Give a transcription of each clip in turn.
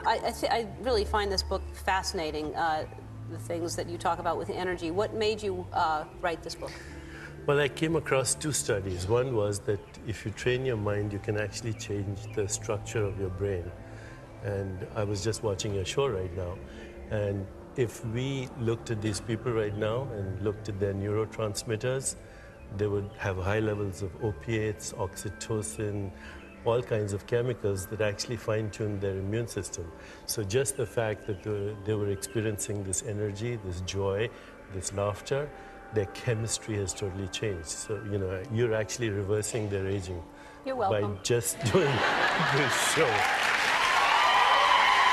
I really find this book fascinating, the things that you talk about with energy. What made you write this book? Well, I came across two studies. One was that if you train your mind, you can actually change the structure of your brain. And I was just watching your show right now. And if we looked at these people right now and looked at their neurotransmitters, they would have high levels of opiates, oxytocin, all kinds of chemicals that actually fine-tune their immune system. So just the fact that they were experiencing this energy, this joy, this laughter, their chemistry has totally changed. So, you know, you're actually reversing their aging. You're welcome. By just doing this show.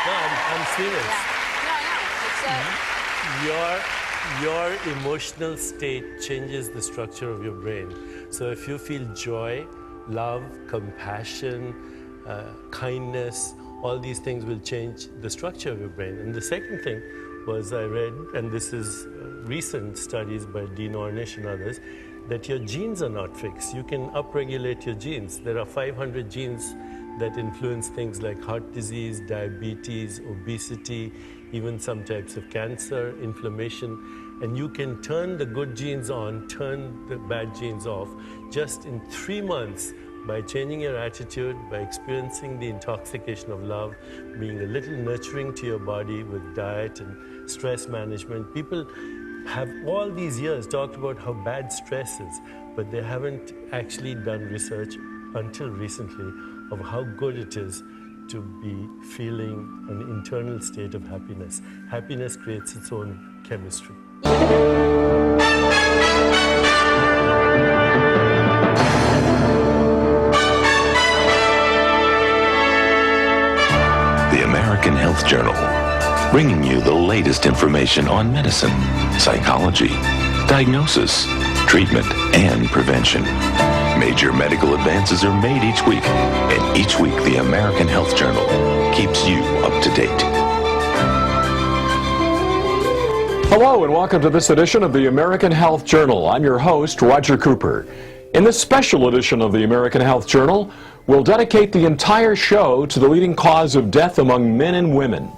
No, I'm serious. Yeah. Your emotional state changes the structure of your brain. So if you feel joy, love, compassion, kindness, all these things will change the structure of your brain. And the second thing was I read, and this is recent studies by Dean Ornish and others, that your genes are not fixed. You can upregulate your genes. There are 500 genes that influence things like heart disease, diabetes, obesity, even some types of cancer, inflammation. And you can turn the good genes on, turn the bad genes off, just in 3 months by changing your attitude, by experiencing the intoxication of love, being a little nurturing to your body with diet and stress management. People have all these years talked about how bad stress is, but they haven't actually done research until recently of how good it is to be feeling an internal state of happiness. Happiness creates its own chemistry. The American Health Journal, bringing you the latest information on medicine, psychology, diagnosis, treatment, and prevention. Major medical advances are made each week, and each week the American Health Journal keeps you up to date. Hello and welcome to this edition of the American Health Journal. I'm your host, Roger Cooper. In this special edition of the American Health Journal, we'll dedicate the entire show to the leading cause of death among men and women,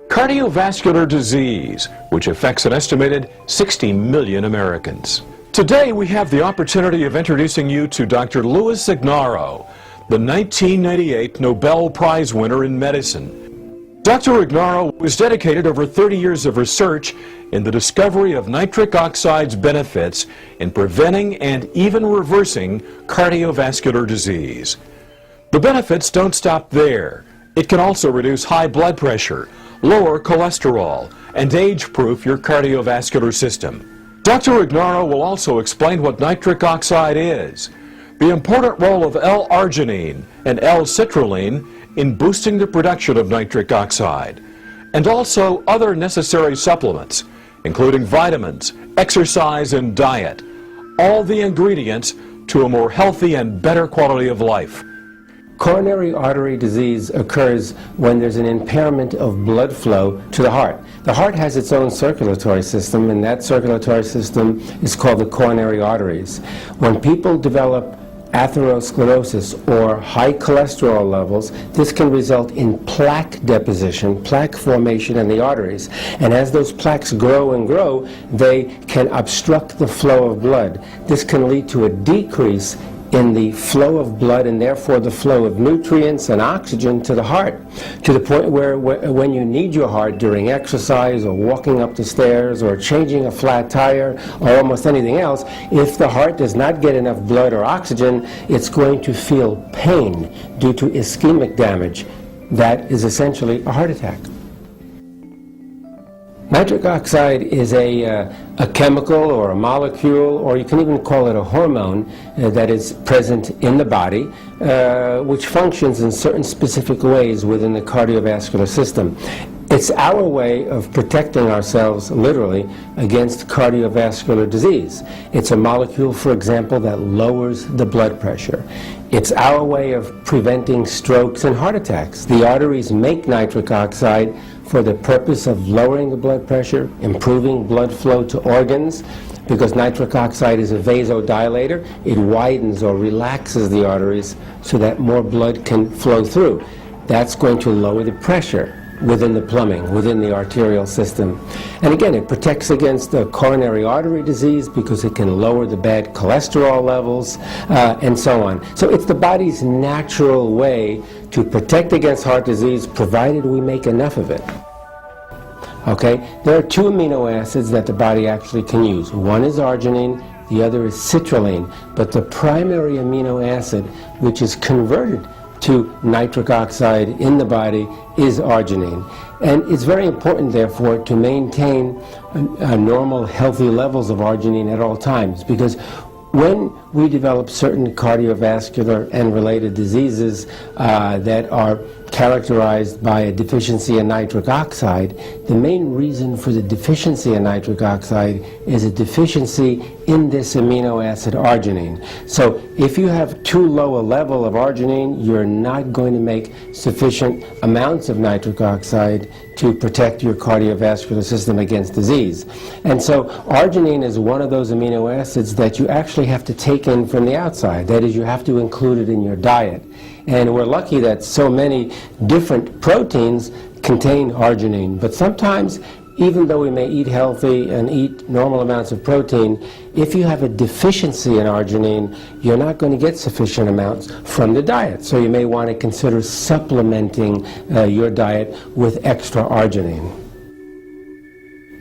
cardiovascular disease, which affects an estimated 60 million Americans. Today we have the opportunity of introducing you to Dr. Louis Ignarro, the 1998 Nobel Prize winner in medicine. Dr. Ignarro was dedicated over 30 years of research in the discovery of nitric oxide's benefits in preventing and even reversing cardiovascular disease. The benefits don't stop there. It can also reduce high blood pressure, lower cholesterol, and age-proof your cardiovascular system. Dr. Ignarro will also explain what nitric oxide is, the important role of L-arginine and L-citrulline in boosting the production of nitric oxide, and also other necessary supplements, including vitamins, exercise, and diet, all the ingredients to a more healthy and better quality of life. Coronary artery disease occurs when there's an impairment of blood flow to the heart. The heart has its own circulatory system, and that circulatory system is called the coronary arteries. When people develop atherosclerosis or high cholesterol levels, this can result in plaque deposition, plaque formation in the arteries. And as those plaques grow and grow, they can obstruct the flow of blood. This can lead to a decrease in the flow of blood and therefore the flow of nutrients and oxygen to the heart, to the point where when you need your heart during exercise or walking up the stairs or changing a flat tire or almost anything else, if the heart does not get enough blood or oxygen, it's going to feel pain due to ischemic damage. That is essentially a heart attack. Nitric oxide is a chemical or a molecule, or you can even call it a hormone that is present in the body, which functions in certain specific ways within the cardiovascular system. It's our way of protecting ourselves, literally, against cardiovascular disease. It's a molecule, for example, that lowers the blood pressure. It's our way of preventing strokes and heart attacks. The arteries make nitric oxide for the purpose of lowering the blood pressure, improving blood flow to organs, because nitric oxide is a vasodilator. It widens or relaxes the arteries so that more blood can flow through. That's going to lower the pressure within the plumbing, within the arterial system. And again, it protects against coronary artery disease because it can lower the bad cholesterol levels and so on. So it's the body's natural way to protect against heart disease, provided we make enough of it. Okay, there are two amino acids that the body actually can use. One is arginine, the other is citrulline, but the primary amino acid which is converted to nitric oxide in the body is arginine. And it's very important, therefore, to maintain normal, healthy levels of arginine at all times, because when we develop certain cardiovascular and related diseases that are characterized by a deficiency in nitric oxide, the main reason for the deficiency in nitric oxide is a deficiency in this amino acid arginine. So if you have too low a level of arginine, you're not going to make sufficient amounts of nitric oxide to protect your cardiovascular system against disease. And so arginine is one of those amino acids that you actually have to take in from the outside. That is, you have to include it in your diet. And we're lucky that so many different proteins contain arginine. But sometimes, even though we may eat healthy and eat normal amounts of protein, if you have a deficiency in arginine, you're not going to get sufficient amounts from the diet. So you may want to consider supplementing your diet with extra arginine.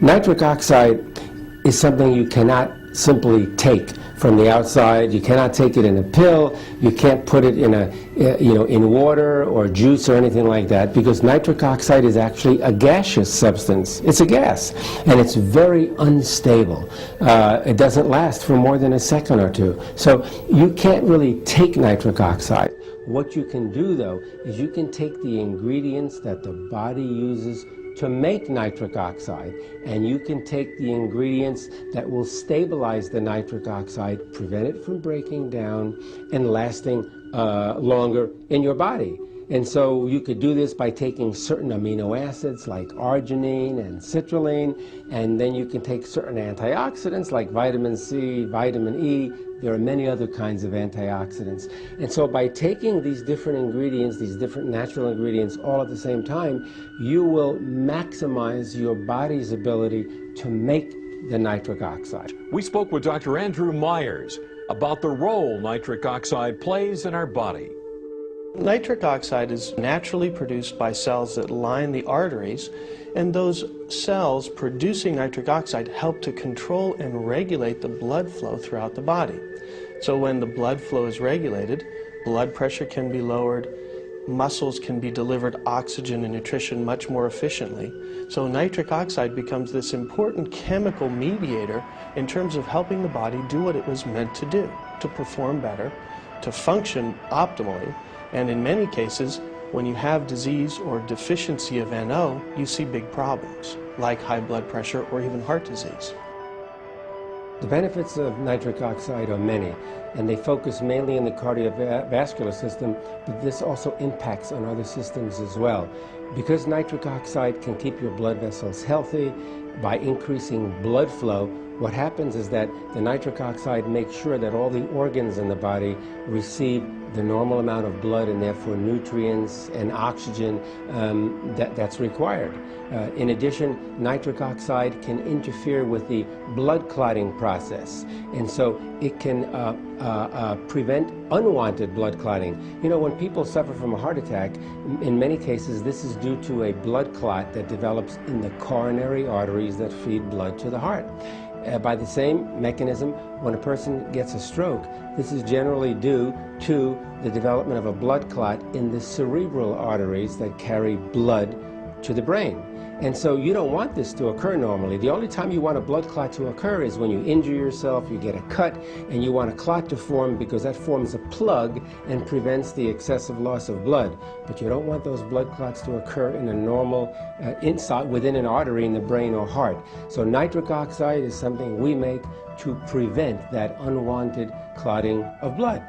Nitric oxide is something you cannot simply take from the outside. You cannot take it in a pill. You can't put it in in water or juice or anything like that, because nitric oxide is actually a gaseous substance. It's a gas, and it's very unstable. It doesn't last for more than a second or two. So you can't really take nitric oxide. What you can do, though, is you can take the ingredients that the body uses to make nitric oxide, and you can take the ingredients that will stabilize the nitric oxide, prevent it from breaking down and lasting longer in your body. And so you could do this by taking certain amino acids like arginine and citrulline, and then you can take certain antioxidants like vitamin C, vitamin E. There are many other kinds of antioxidants. And so by taking these different ingredients, these different natural ingredients all at the same time, you will maximize your body's ability to make the nitric oxide. We spoke with Dr. Andrew Myers about the role nitric oxide plays in our body. Nitric oxide is naturally produced by cells that line the arteries, and those cells producing nitric oxide help to control and regulate the blood flow throughout the body. So when the blood flow is regulated, blood pressure can be lowered, muscles can be delivered oxygen and nutrition much more efficiently. So nitric oxide becomes this important chemical mediator in terms of helping the body do what it was meant to do, to perform better, to function optimally. And in many cases, when you have disease or deficiency of NO, you see big problems, like high blood pressure or even heart disease. The benefits of nitric oxide are many, and they focus mainly in the cardiovascular system, but this also impacts on other systems as well. Because nitric oxide can keep your blood vessels healthy by increasing blood flow, what happens is that the nitric oxide makes sure that all the organs in the body receive the normal amount of blood and therefore nutrients and oxygen that's required. In addition, nitric oxide can interfere with the blood clotting process, and so it can prevent unwanted blood clotting. You know, when people suffer from a heart attack, in many cases this is due to a blood clot that develops in the coronary arteries that feed blood to the heart. By the same mechanism, when a person gets a stroke, this is generally due to the development of a blood clot in the cerebral arteries that carry blood to the brain. And so you don't want this to occur normally. The only time you want a blood clot to occur is when you injure yourself, you get a cut, and you want a clot to form because that forms a plug and prevents the excessive loss of blood. But you don't want those blood clots to occur in a normal, inside, within an artery in the brain or heart. So nitric oxide is something we make to prevent that unwanted clotting of blood.